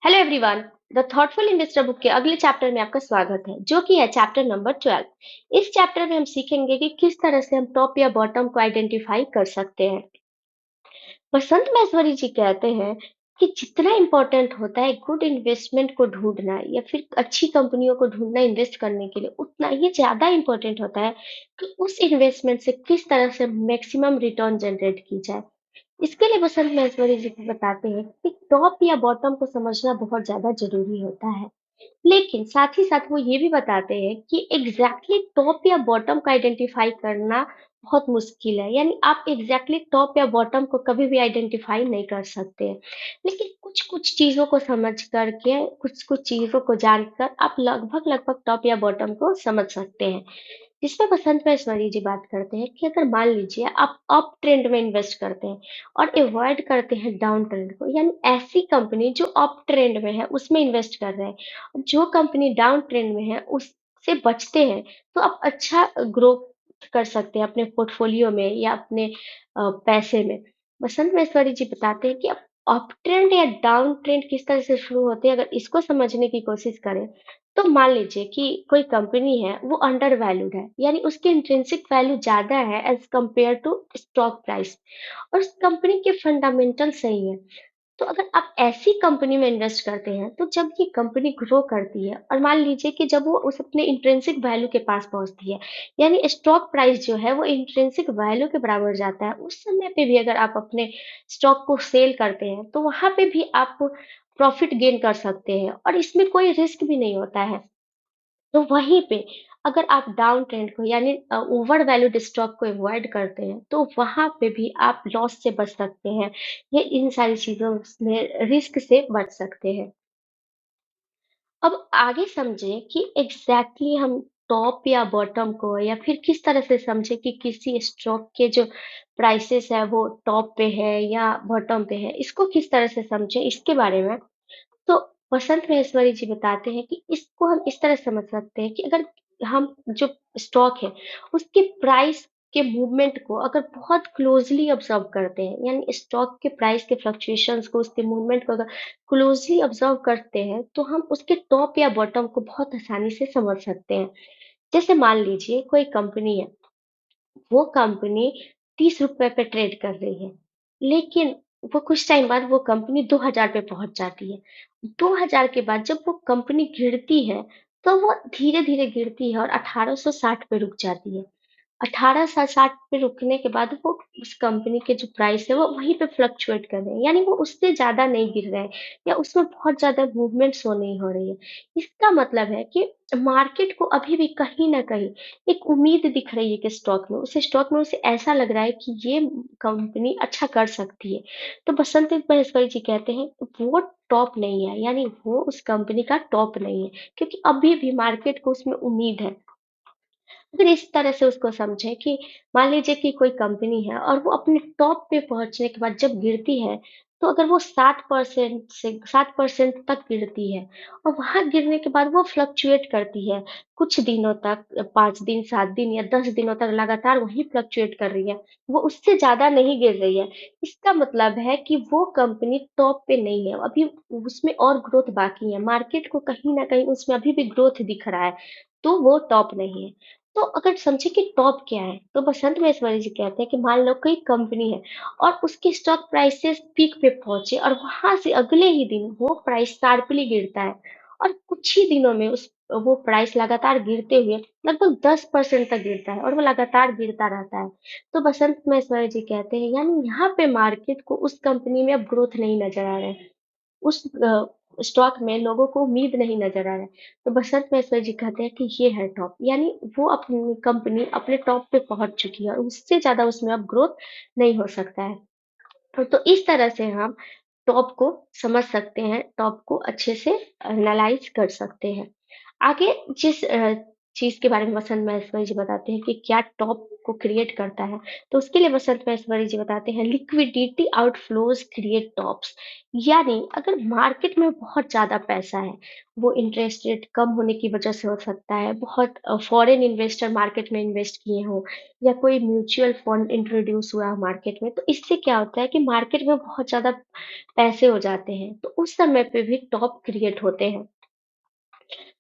Hello everyone. The thoughtful investor book के अगले chapter में आपका स्वागत है, जो कि है चैप्टर नंबर 12। इस चैप्टर में हम सीखेंगे कि किस तरह से हम टॉप या बॉटम को आइडेंटिफाई कर सकते हैं। बसंत मैसवरी जी कहते हैं कि जितना इम्पोर्टेंट होता है गुड इन्वेस्टमेंट को ढूंढना या फिर अच्छी कंपनियों को ढूंढना इन्वेस्ट करने के लिए, उतना ही ज्यादा इम्पोर्टेंट होता है कि उस इन्वेस्टमेंट से किस तरह से मैक्सिमम रिटर्न जनरेट की जाए। इसके लिए बसंत मैसवरी जी बताते हैं कि टॉप या बॉटम को समझना बहुत ज्यादा जरूरी होता है। लेकिन साथ ही साथ वो ये भी बताते हैं कि एग्जैक्टली टॉप या बॉटम को आइडेंटिफाई करना बहुत मुश्किल है। यानी आप एग्जैक्टली टॉप या बॉटम को कभी भी आइडेंटिफाई नहीं कर सकते हैं। लेकिन कुछ कुछ चीजों को समझ करके, कुछ कुछ चीजों को जानकर आप लगभग लगभग टॉप या बॉटम को समझ सकते हैं। जिसमें बसंत मैसवरी जी बात करते हैं कि अगर मान लीजिए आप अप ट्रेंड में इन्वेस्ट करते हैं और अवॉइड करते हैं डाउन ट्रेंड को, यानी ऐसी कंपनी जो अप ट्रेंड में है उसमें इन्वेस्ट कर रहे हैं, जो कंपनी डाउन ट्रेंड में है उससे बचते हैं, तो आप अच्छा ग्रोथ कर सकते हैं अपने पोर्टफोलियो में या अपने पैसे में। बसंत मैसवरी जी बताते हैं कि अप ट्रेंड या डाउन ट्रेंड किस तरह से शुरू होते हैं, अगर इसको समझने की कोशिश करें तो मान लीजिए कि कोई कंपनी है वो अंडर वैल्यूड है, यानी उसकी इंट्रिंसिक वैल्यू ज्यादा है as compare to stock price, और उस कंपनी के फंडामेंटल सही है। तो अगर आप ऐसी कंपनी में इन्वेस्ट करते हैं, तो जब ये कंपनी ग्रो करती है और मान लीजिए कि जब वो उस अपने इंट्रिंसिक वैल्यू के पास पहुंचती है, यानी स्टॉक प्राइस जो है वो इंट्रिंसिक वैल्यू के बराबर जाता है, उस समय पे भी अगर आप अपने स्टॉक को सेल करते हैं तो वहां पे भी आप प्रॉफिट गेन कर सकते हैं और इसमें कोई रिस्क भी नहीं होता है। तो वहीं पे अगर आप डाउन ट्रेंड को, यानी ओवर वैल्यूड स्टॉक को अवॉइड करते हैं, तो वहां पे भी आप लॉस से बच सकते हैं। ये इन सारी चीजों में रिस्क से बच सकते हैं। अब आगे समझें कि एग्जैक्टली हम टॉप या बॉटम को, या फिर किस तरह से समझे कि किसी स्टॉक के जो प्राइसेस है वो टॉप पे है या बॉटम पे है, इसको किस तरह से समझे इसके बारे में। तो वसंत महेश्वरी जी बताते हैं कि इसको हम इस तरह समझ सकते हैं कि अगर हम जो स्टॉक है उसके प्राइस के मूवमेंट को अगर बहुत क्लोजली ऑब्जर्व करते हैं, यानी स्टॉक के प्राइस के फ्लक्चुएशंस को, उसके मूवमेंट को अगर क्लोजली ऑब्जर्व करते हैं, तो हम उसके टॉप या बॉटम को बहुत आसानी से समझ सकते हैं। जैसे मान लीजिए कोई कंपनी है, वो कंपनी 30 रुपए पे ट्रेड कर रही है, लेकिन वो कुछ टाइम बाद वो कंपनी 2000 पे पहुंच जाती है। 2000 के बाद जब वो कंपनी गिरती है, तो वो धीरे धीरे गिरती है और 1860 पे रुक जाती है। 1860 पे रुकने के बाद वो उस कंपनी के जो प्राइस है वो वहीं पे फ्लक्चुएट कर रहे हैं, यानी वो उससे ज्यादा नहीं गिर रहे हैं या उसमें बहुत ज्यादा मूवमेंट शो नहीं हो रही है। इसका मतलब है कि मार्केट को अभी भी कहीं ना कहीं एक उम्मीद दिख रही है कि स्टॉक में उसे ऐसा लग रहा है कि ये कंपनी अच्छा कर सकती है। तो बसंत महेश्वरी जी कहते हैं वो टॉप नहीं है, यानी वो उस कंपनी का टॉप नहीं है, क्योंकि अभी भी मार्केट को उसमें उम्मीद है। अगर इस तरह से उसको समझें कि मान लीजिए कि कोई कंपनी है और वो अपने टॉप पे पहुंचने के बाद जब गिरती है, तो अगर वो 7% तक गिरती है और वहां गिरने के बाद वो फ्लक्चुएट करती है कुछ दिनों तक, 5 दिन, 7 दिन या 10 दिनों तक लगातार वही फ्लक्चुएट कर रही है, वो उससे ज्यादा नहीं गिर रही है। इसका मतलब है कि वो कंपनी टॉप पे नहीं है, अभी उसमें और ग्रोथ बाकी है, मार्केट को कहीं ना कहीं उसमें अभी भी ग्रोथ दिख रहा है, तो वो टॉप नहीं है। तो अगर समझे कि टॉप क्या है, तो बसंत मैसवारी जी कहते हैं कि मान लो कोई कंपनी है और उसकी स्टॉक प्राइसेस पीक पे पहुंचे और वहां से अगले ही दिन वो प्राइस शार्पली गिरता है, और कुछ ही दिनों में उस वो प्राइस लगातार गिरते हुए लगभग 10% तक गिरता है और वो लगातार गिरता रहता है। तो बसंत मैसवारी जी कहते हैं यानी यहाँ पे मार्केट को उस कंपनी में अब ग्रोथ नहीं नजर आ रहा है, उस स्टॉक में लोगों को उम्मीद नहीं नजर आ रहा है। तो बसंत मैसर जी कहते हैं कि ये है टॉप, यानी वो अपनी कंपनी अपने टॉप पे पहुंच चुकी है और उससे ज्यादा उसमें अब ग्रोथ नहीं हो सकता है। तो इस तरह से हम टॉप को समझ सकते हैं, टॉप को अच्छे से एनालाइज कर सकते हैं। आगे जिस चीज़ के बारे में वसंत महेश्वरी जी बताते हैं कि क्या टॉप को क्रिएट करता है, तो उसके लिए वसंत महेश्वरी जी बताते हैं लिक्विडिटी आउटफ्लोज़ क्रिएट टॉप्स। यानी अगर मार्केट में बहुत ज़्यादा पैसा है, वो इंटरेस्ट रेट कम होने की वजह से हो सकता है, बहुत फॉरेन इन्वेस्टर मार्केट में इन्वेस्ट किए हों या कोई म्यूचुअल फंड इंट्रोड्यूस हुआ हो मार्केट में, तो इससे क्या होता है कि मार्केट में बहुत ज़्यादा पैसे हो जाते हैं, तो उस समय पे भी टॉप क्रिएट होते हैं।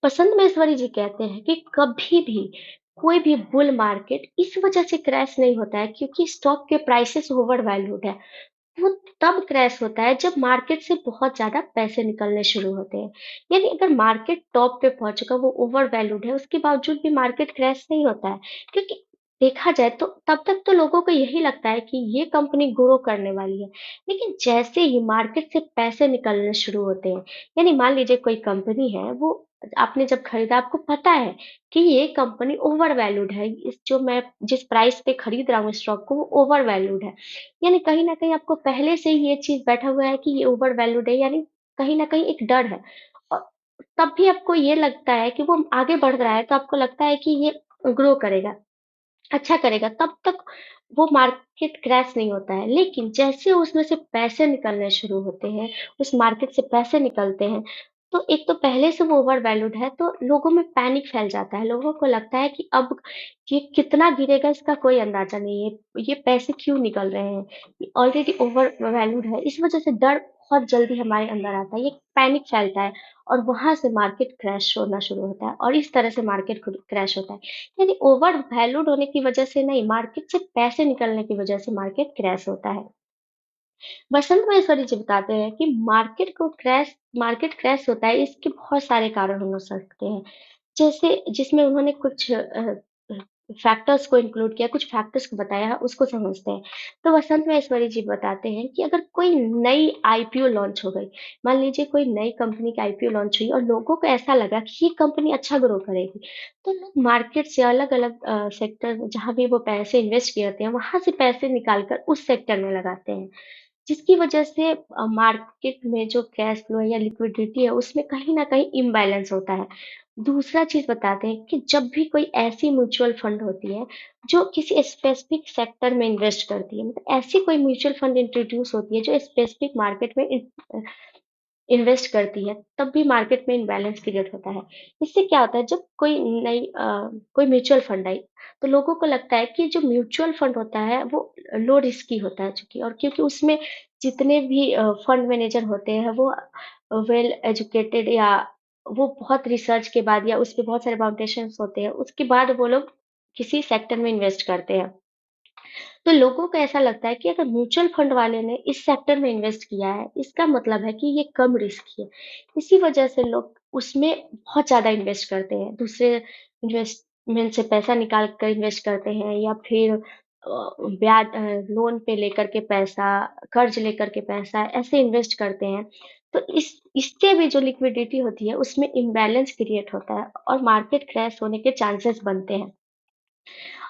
बसंत महेश्वरी जी कहते हैं कि कभी भी कोई भी बुल मार्केट इस वजह से क्रैश नहीं होता है क्योंकि स्टॉक के प्राइसेस ओवर वैल्यूड है। वो तब क्रैश होता है जब मार्केट से बहुत ज़्यादा पैसे निकलने शुरू होते हैं। यानी अगर मार्केट टॉप पे पहुँच चुका, वो ओवर वैल्यूड है, उसके बावजूद भी मार्केट क्रैश नहीं होता है। क्योंकि देखा जाए तो तब तक तो लोगों को यही लगता है कि ये कंपनी ग्रो करने वाली है। लेकिन जैसे ही मार्केट से पैसे निकलने शुरू होते हैं, यानी मान लीजिए कोई कंपनी है, वो आपने जब खरीदा आपको पता है कि ये कंपनी ओवर वैल्यूड है। इस जो मैं जिस प्राइस पे खरीद रहा हूँ स्टॉक को, वो ओवर वैल्यूड है। यानी कहीं न कहीं आपको पहले से ही ये चीज़ बैठा हुआ है कि ये ओवर वैल्यूड है, यानी कहीं न कहीं एक डर है। और तब भी आपको ये लगता है कि वो आगे बढ़ रहा है, तो आपको लगता है कि ये ग्रो करेगा, अच्छा करेगा, तब तक वो मार्केट क्रैश नहीं होता है। लेकिन जैसे उसमें से पैसे निकलने शुरू होते हैं, उस मार्केट से पैसे निकलते हैं, तो एक तो पहले से वो ओवर वैल्यूड है, तो लोगों में पैनिक फैल जाता है। लोगों को लगता है कि अब ये कितना गिरेगा इसका कोई अंदाज़ा नहीं है, ये पैसे क्यों निकल रहे हैं? ये ऑलरेडी ओवर वैल्यूड है, इस वज़ह से डर बहुत जल्दी हमारे अंदर आता है, ये पैनिक फैलता है और वहाँ से मार्केट क्रैश होना शुरू होता है और इस तरह से मार्केट खुद क्रैश होता है। यानी ओवर वैल्यूड होने की वजह से नहीं, मार्केट से पैसे निकलने की वजह से मार्केट क्रैश होता है। बसंत महेश्वरी जी बताते हैं कि मार्केट क्रैश होता है, इसके बहुत सारे कारण हो सकते हैं। जैसे जिसमें उन्होंने कुछ फैक्टर्स को इंक्लूड किया, कुछ फैक्टर्स को बताया, उसको समझते हैं। तो वसंत महेश्वरी जी बताते हैं कि अगर कोई नई आईपीओ लॉन्च हो गई, मान लीजिए कोई नई कंपनी की आईपीओ लॉन्च हुई और लोगों को ऐसा लगा कि ये कंपनी अच्छा ग्रो करेगी, तो लोग मार्केट से अलग-अलग सेक्टर जहाँ भी वो पैसे इन्वेस्ट किए होते हैं, वहाँ से पैसे निकाल कर उस सेक्टर में लगाते हैं। जिसकी वजह से मार्केट में जो कैश फ्लो है या लिक्विडिटी है, उसमें कहीं न कहीं इम्बैलेंस होता है। दूसरा चीज़ बताते हैं कि जब भी कोई ऐसी म्यूचुअल फंड होती है, जो किसी स्पेसिफिक सेक्टर में इन्वेस्ट करती है, मतलब ऐसी कोई म्यूचुअल फंड इंट्रोड्यूस होती है, जो स्पेसिफिक मार्केट में इन्वेस्ट करती है, तब भी मार्केट में इम्बैलेंस क्रिएट होता है। इससे क्या होता है, जब कोई म्यूचुअल फंड आई, तो लोगों को लगता है कि जो म्यूचुअल फंड होता है वो लो रिस्की होता है चूँकि, और क्योंकि उसमें जितने भी फंड मैनेजर होते हैं वो वेल एजुकेटेड, या वो बहुत रिसर्च के बाद या उसपे बहुत सारे फाउंडेशंस होते हैं, उसके बाद वो लोग किसी सेक्टर में इन्वेस्ट करते हैं। तो लोगों को ऐसा लगता है कि अगर म्यूचुअल फंड वाले ने इस सेक्टर में इन्वेस्ट किया है, इसका मतलब है कि ये कम रिस्की है। इसी वजह से लोग उसमें बहुत ज़्यादा इन्वेस्ट करते हैं। दूसरे इन्वेस्टमेंट से पैसा निकाल कर इन्वेस्ट करते हैं या फिर लोन पे लेकर के पैसा, कर्ज लेकर के पैसा ऐसे इन्वेस्ट करते हैं। तो इससे भी जो लिक्विडिटी होती है उसमें इम्बैलेंस क्रिएट होता है और मार्केट क्रैश होने के चांसेस बनते हैं।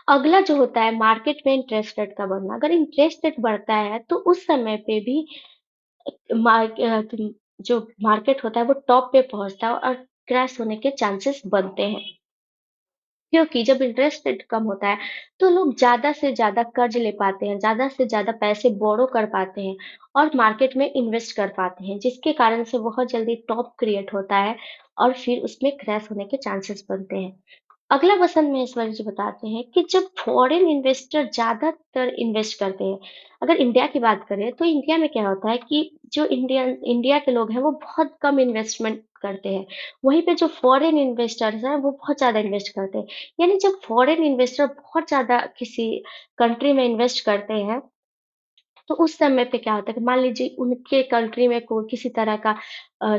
अगला जो होता है मार्केट में इंटरेस्ट रेट का बढ़ना। अगर इंटरेस्ट रेट बढ़ता है तो उस समय पे भी जो मार्केट होता है वो टॉप पे पहुँचता है और क्रैश होने के चांसेस बनते हैं। क्योंकि जब इंटरेस्ट रेट कम होता है तो लोग ज़्यादा से ज़्यादा कर्ज ले पाते हैं, ज़्यादा से ज़्यादा पैसे बोरो कर पाते हैं और मार्केट में इन्वेस्ट कर पाते हैं, जिसके कारण से बहुत जल्दी टॉप क्रिएट होता है और फिर उसमें क्रैश होने के चांसेस बनते हैं। अगला वसंत महेश्वरी जी बताते हैं कि जब फॉरेन इन्वेस्टर ज़्यादातर इन्वेस्ट करते हैं, अगर इंडिया की बात करें तो इंडिया में क्या होता है कि जो इंडिया के लोग हैं वो बहुत कम इन्वेस्टमेंट करते हैं। वहीं पे जो फॉरेन इन्वेस्टर्स हैं वो बहुत ज़्यादा इन्वेस्ट करते हैं। यानी जब फॉरेन इन्वेस्टर बहुत ज़्यादा किसी कंट्री में इन्वेस्ट करते हैं, तो उस समय पे क्या होता है कि मान लीजिए उनके कंट्री में कोई किसी तरह का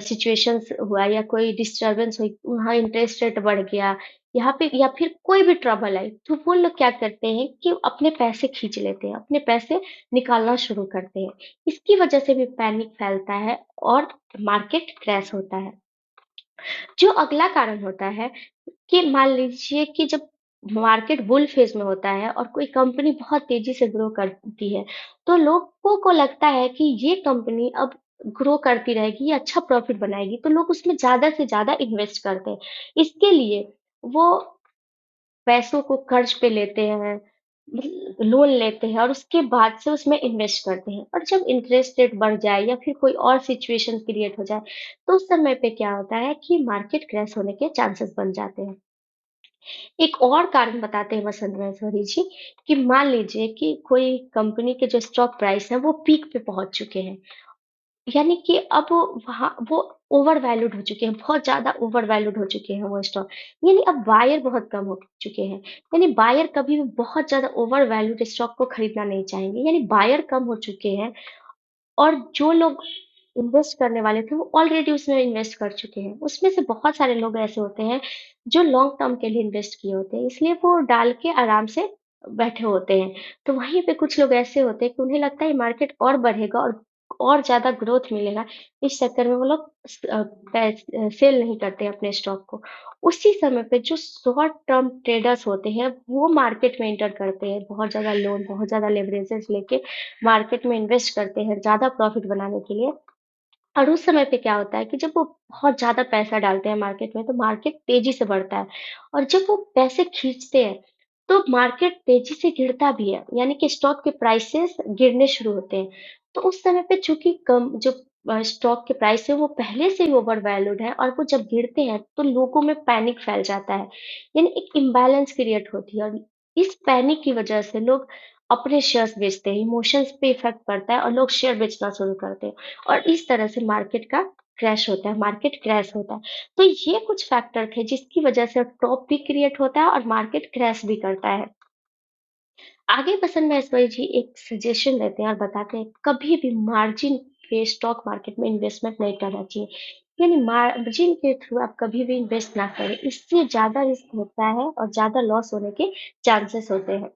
सिचुएशंस हुआ या कोई डिस्टर्बेंस हुई, वहाँ इंटरेस्ट रेट बढ़ गया, यहाँ पे या फिर कोई भी ट्रबल आई, तो वो लोग क्या करते हैं कि अपने पैसे खींच लेते हैं, अपने पैसे निकालना शुरू करते हैं। इसकी वजह से भी पैनिक फैलता है और मार्केट क्रैश होता है। जो अगला कारण होता है कि मान लीजिए कि जब मार्केट बुल फेज में होता है और कोई कंपनी बहुत तेजी से ग्रो करती है, तो लोगों को लगता है कि ये कंपनी अब ग्रो करती रहेगी, ये अच्छा प्रॉफिट बनाएगी, तो लोग उसमें ज़्यादा से ज़्यादा इन्वेस्ट करते हैं। इसके लिए वो पैसों को कर्ज पे लेते हैं, लोन लेते हैं और उसके बाद से उसमें इन्वेस्ट करते हैं। और जब इंटरेस्ट रेट बढ़ जाए या फिर कोई और सिचुएशन क्रिएट हो जाए, तो उस समय पे क्या होता है कि मार्केट क्रैश होने के चांसेस बन जाते हैं। एक और कारण बताते हैं वसंत रायसवाड़ी जी, कि मान लीजिए कि कोई कंपनी के जो स्टॉक प्राइस है वो पीक पे पहुंच चुके हैं, यानी कि अब वहाँ वो ओवर वैल्यूड हो चुके हैं, बहुत ज़्यादा ओवर वैल्यूड हो चुके हैं वो स्टॉक। यानी अब बायर बहुत कम हो चुके हैं। यानी बायर कभी भी बहुत ज़्यादा ओवर वैल्यूड स्टॉक को खरीदना नहीं चाहेंगे। यानी बायर कम हो चुके हैं और जो लोग इन्वेस्ट करने वाले थे, वो ऑलरेडी उसमें इन्वेस्ट कर चुके हैं। उसमें से बहुत सारे लोग ऐसे होते हैं, जो लॉन्ग टर्म के लिए इन्वेस्ट किए होते हैं, इसलिए वो डाल के आराम से बैठे होते हैं। तो वहीं पे कुछ लोग ऐसे होते हैं कि उन्हें लगता है मार्केट और बढ़ेगा और ज़्यादा ग्रोथ मिलेगा। इस चक्कर में वो लोग सेल नहीं करते हैं अपने स्टॉक को। उसी समय पे जो शॉर्ट टर्म ट्रेडर्स होते हैं, वो मार्केट में एंटर करते हैं। बहुत ज़्यादा लोन, बहुत ज़्यादा लेवरेजेस लेके मार्केट में इन्वेस्ट करते हैं ज़्यादा प्रॉफिट बनाने के लिए। और उस समय पे क्या होता है कि जब वो बहुत ज़्यादा पैसा डालते हैं मार्केट में, तो मार्केट तेज़ी से बढ़ता है और जब वो पैसे खींचते हैं, तो मार्केट तेज़ी से गिरता भी है, यानी कि स्टॉक के प्राइसेस गिरने शुरू होते हैं। तो उस समय पे चूँकि कम जो स्टॉक के प्राइस है वो पहले से ही ओवर वैल्यूड है और वो जब गिरते हैं, तो लोगों में पैनिक फैल जाता है, यानी एक इम्बैलेंस क्रिएट होती है और इस पैनिक की वजह से लोग अपने शेयर्स बेचते हैं, इमोशंस पे इफ़ेक्ट पड़ता है और लोग शेयर बेचना शुरू करते हैं। और इस तरह से मार्केट का क्रैश होता है, मार्केट क्रैश होता है। तो ये कुछ फैक्टर थे जिसकी वजह से टॉप भी क्रिएट होता है और मार्केट क्रैश भी करता है। आगे बसंत महसवारी जी एक सजेशन देते हैं और बताते हैं कभी भी मार्जिन पे स्टॉक मार्केट में इन्वेस्टमेंट नहीं करना चाहिए। यानी मार्जिन के थ्रू आप कभी भी इन्वेस्ट ना करें, इससे ज़्यादा रिस्क होता है और ज़्यादा लॉस होने के चांसेस होते हैं।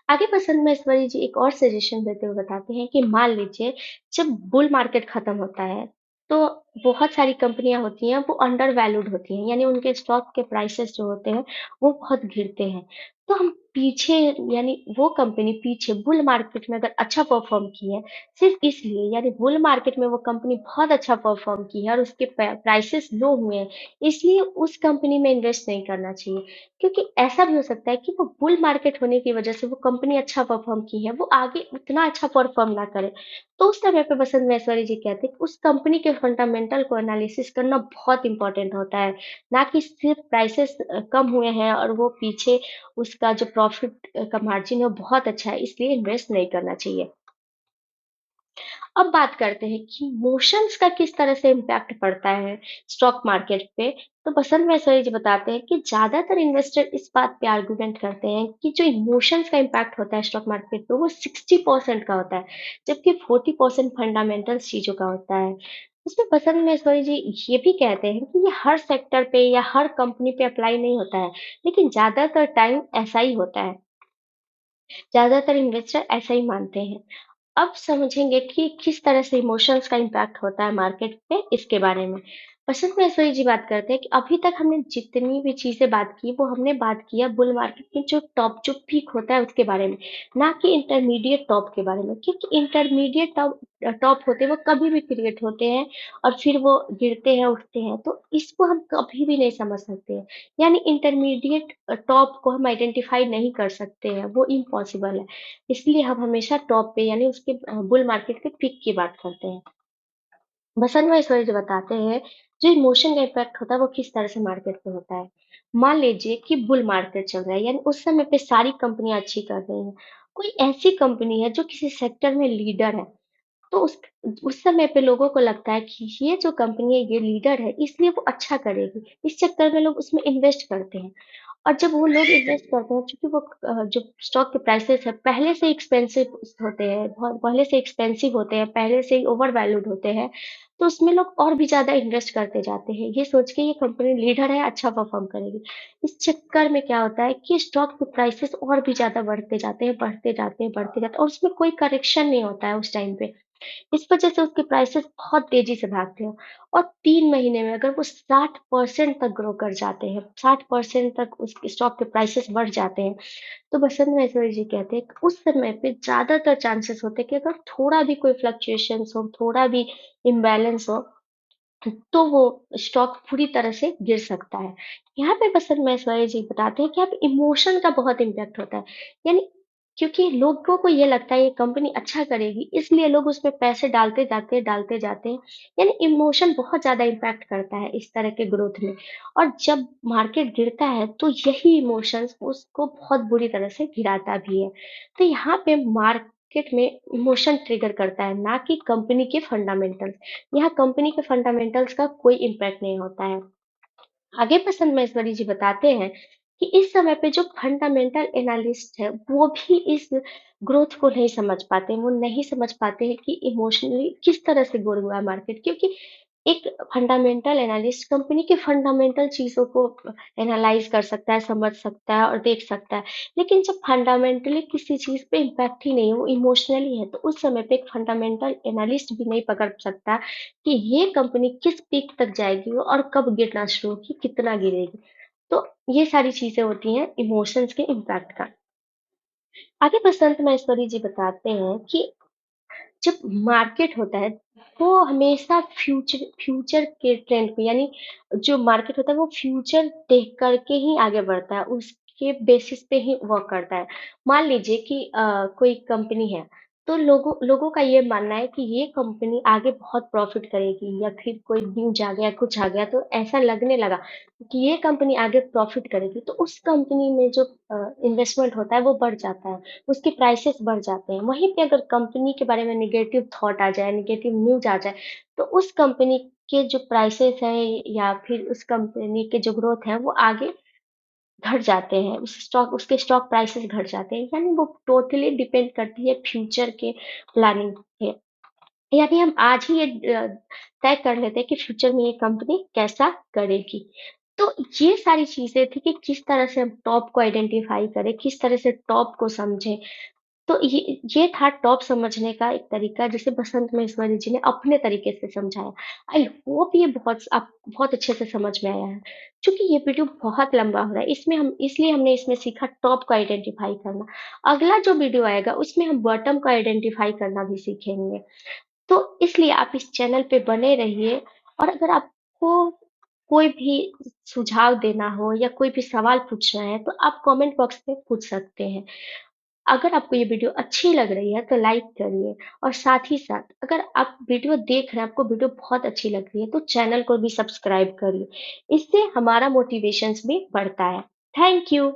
आगे पसंद में ऐश्वर्या जी एक और सजेशन देते हुए बताते हैं कि मान लीजिए जब बुल मार्केट खत्म होता है तो बहुत सारी कंपनियां होती हैं वो अंडर वैल्यूड होती हैं, यानी उनके स्टॉक के प्राइसेस जो होते हैं वो बहुत गिरते हैं। तो हम पीछे, यानी वो कंपनी पीछे बुल मार्केट में अगर अच्छा परफॉर्म की है, सिर्फ इसलिए, यानी बुल मार्केट में वो कंपनी बहुत अच्छा परफॉर्म की है और उसके प्राइसेस लो हुए हैं, इसलिए उस कंपनी में इन्वेस्ट नहीं करना चाहिए। क्योंकि ऐसा भी हो सकता है कि वो बुल मार्केट होने की वजह से वो कंपनी अच्छा परफॉर्म की है, वो आगे उतना अच्छा परफॉर्म ना करे। तो उस समय पे बसंत महसवारी जी कहते हैं कि उस कंपनी के फंडामेंटल को एनालिसिस करना बहुत इंपॉर्टेंट होता है, ना कि सिर्फ प्राइसेस कम हुए हैं और वो पीछे उसका जो प्रॉफिट का मार्जिन है वो बहुत अच्छा है, इसलिए इन्वेस्ट नहीं करना चाहिए। अब बात करते हैं कि इमोशंस का किस तरह से इम्पैक्ट पड़ता है स्टॉक मार्केट पे। तो बसंत महसवारी जी बताते हैं कि ज्यादातर इन्वेस्टर इस बात पे आर्गुमेंट करते हैं कि जो इमोशंस का इम्पैक्ट होता है स्टॉक मार्केट पे वो 60% का होता है, जबकि 40% फंडामेंटल्स चीजों का होता है। उसमें बसंत महसवारी जी ये भी कहते हैं कि ये हर सेक्टर पे या हर कंपनी पे अप्लाई नहीं होता है, लेकिन ज्यादातर टाइम ऐसा ही होता है। ज्यादातर इन्वेस्टर ऐसा ही मानते हैं। अब समझेंगे कि किस तरह से इमोशंस का इम्पैक्ट होता है मार्केट पे, इसके बारे में। बसंत महसूरी जी बात करते हैं कि अभी तक हमने जितनी भी चीजें बात की वो हमने बात किया बुल मार्केट में जो टॉप जो पीक होता है उसके बारे में, ना कि इंटरमीडिएट टॉप के बारे में, क्योंकि इंटरमीडिएट टॉप टॉप होते हैं वो कभी भी क्रिएट होते हैं और फिर वो गिरते हैं उठते हैं, तो इसको हम कभी भी नहीं समझ सकते हैं। यानी इंटरमीडिएट टॉप को हम आइडेंटिफाई नहीं कर सकते हैं, वो इम्पॉसिबल है। इसलिए हम हमेशा टॉप पे, यानी उसके बुल मार्केट के पीक की बात करते हैं। बसंत महसवारी जो बताते हैं, जो इमोशन का इम्पैक्ट होता है वो किस तरह से मार्केट पे होता है। मान लीजिए कि बुल मार्केट चल रहा है, यानी उस समय पे सारी कंपनियां अच्छी कर रही हैं। कोई ऐसी कंपनी है जो किसी सेक्टर में लीडर है, तो उस समय पे लोगों को लगता है कि ये जो कंपनी है ये लीडर है, इसलिए वो अच्छा करेगी। इस चक्कर में लोग उसमें इन्वेस्ट करते हैं। और जब वो लोग इन्वेस्ट करते हैं, चूँकि वो जो स्टॉक के प्राइसेस है पहले से एक्सपेंसिव होते हैं, बहुत पहले से एक्सपेंसिव होते हैं, पहले से ही ओवर वैल्यूड होते हैं, तो उसमें लोग और भी ज़्यादा इन्वेस्ट करते जाते हैं, ये सोच के ये कंपनी लीडर है, अच्छा परफॉर्म करेगी। इस चक्कर में क्या होता है कि स्टॉक के प्राइसेस और भी ज़्यादा बढ़ते जाते हैं, बढ़ते जाते हैं, बढ़ते जाते हैं और उसमें कोई करेक्शन नहीं होता है उस टाइम पे। इस वजह से उसके प्राइसेस बहुत तेज़ी से भागते हैं और 3 महीने में अगर वो 60% तक ग्रो कर जाते हैं, 60% तक उस स्टॉक के प्राइसेस बढ़ जाते हैं, तो बसंत महसवारी जी कहते हैं कि उस समय पे ज़्यादातर चांसेस होते हैं कि अगर थोड़ा भी कोई फ्लक्चुएशंस हो, थोड़ा भी इम्बैलेंस हो, तो वो स्टॉक पूरी तरह से गिर सकता है। यहाँ पे बसंत महसवारी जी बताते हैं कि अब इमोशन का बहुत इम्पैक्ट होता है। यानी क्योंकि लोगों को ये लगता है ये कंपनी अच्छा करेगी, इसलिए लोग उसमें पैसे डालते जाते हैं। यानी इमोशन बहुत ज़्यादा इम्पैक्ट करता है इस तरह के ग्रोथ में। और जब मार्केट गिरता है तो यही इमोशंस उसको बहुत बुरी तरह से गिराता भी है। तो यहाँ पे मार्केट में इमोशन ट्रिगर करता है, ना कि कंपनी के फंडामेंटल्स। यहाँ कंपनी के फंडामेंटल्स का कोई इम्पैक्ट नहीं होता है। आगे बसंत महेश्वरी जी बताते हैं कि इस समय पे जो फंडामेंटल एनालिस्ट है, वो भी इस ग्रोथ को नहीं समझ पाते। वो नहीं समझ पाते हैं कि इमोशनली किस तरह से ग्रो हुआ है मार्केट, क्योंकि एक फंडामेंटल एनालिस्ट कंपनी के फंडामेंटल चीज़ों को एनालाइज़ कर सकता है, समझ सकता है और देख सकता है। लेकिन जब फंडामेंटली किसी चीज़ पे इम्पैक्ट ही नहीं है, वो इमोशनली है, तो उस समय पे एक फंडामेंटल एनालिस्ट भी नहीं पकड़ सकता कि ये कंपनी किस पीक तक जाएगी और कब गिरना शुरू होगी, कितना गिरेगी। तो ये सारी चीज़ें होती हैं इमोशंस के इम्पैक्ट का। आगे बसंत महेश्वरी जी बताते हैं कि जब मार्केट होता है, वो हमेशा फ्यूचर के ट्रेंड पे, यानी जो मार्केट होता है वो फ्यूचर देख करके ही आगे बढ़ता है, उसके बेसिस पे ही वर्क करता है। मान लीजिए कि कोई कंपनी है, तो लोगों लोगों का ये मानना है कि ये कंपनी आगे बहुत प्रॉफिट करेगी, या फिर कोई न्यूज़ आ गया, कुछ आ गया तो ऐसा लगने लगा कि ये कंपनी आगे प्रॉफिट करेगी, तो उस कंपनी में जो इन्वेस्टमेंट होता है वो बढ़ जाता है। उसके प्राइसेस बढ़ जाते हैं। वहीं पे अगर कंपनी के बारे में नेगेटिव थॉट आ जाए, नेगेटिव न्यूज़ आ जाए, तो उस कंपनी के जो प्राइसेस हैं या फिर उस कंपनी के जो ग्रोथ है, वो आगे घट जाते हैं। उसके स्टॉक प्राइसेस घट जाते हैं। यानी वो टोटली डिपेंड करती है फ्यूचर के प्लानिंग पे। यानी हम आज ही ये तय कर लेते हैं कि फ्यूचर में ये कंपनी कैसा करेगी। तो ये सारी चीज़ें थी कि किस तरह से हम टॉप को आइडेंटिफ़ाई करें, किस तरह से टॉप को समझें। तो ये था टॉप समझने का एक तरीका, जिसे बसंत महेश्वरी जी ने अपने तरीके से समझाया। आई होप ये बहुत अच्छे से समझ में आया है। चूँकि ये वीडियो बहुत लंबा हो रहा है, इसमें हम इसलिए हमने इसमें सीखा टॉप को आइडेंटिफ़ाई करना। अगला जो वीडियो आएगा उसमें हम बॉटम को आइडेंटिफ़ाई करना भी सीखेंगे। तो इसलिए आप इस चैनल पे बने रहिए, और अगर आपको कोई भी सुझाव देना हो या कोई भी सवाल पूछना है, तो आप कमेंट बॉक्स में पूछ सकते हैं। अगर आपको ये वीडियो अच्छी लग रही है तो लाइक करिए, और साथ ही साथ अगर आप वीडियो देख रहे हैं, आपको वीडियो बहुत अच्छी लग रही है, तो चैनल को भी सब्सक्राइब करिए। इससे हमारा मोटिवेशंस भी बढ़ता है। Thank you.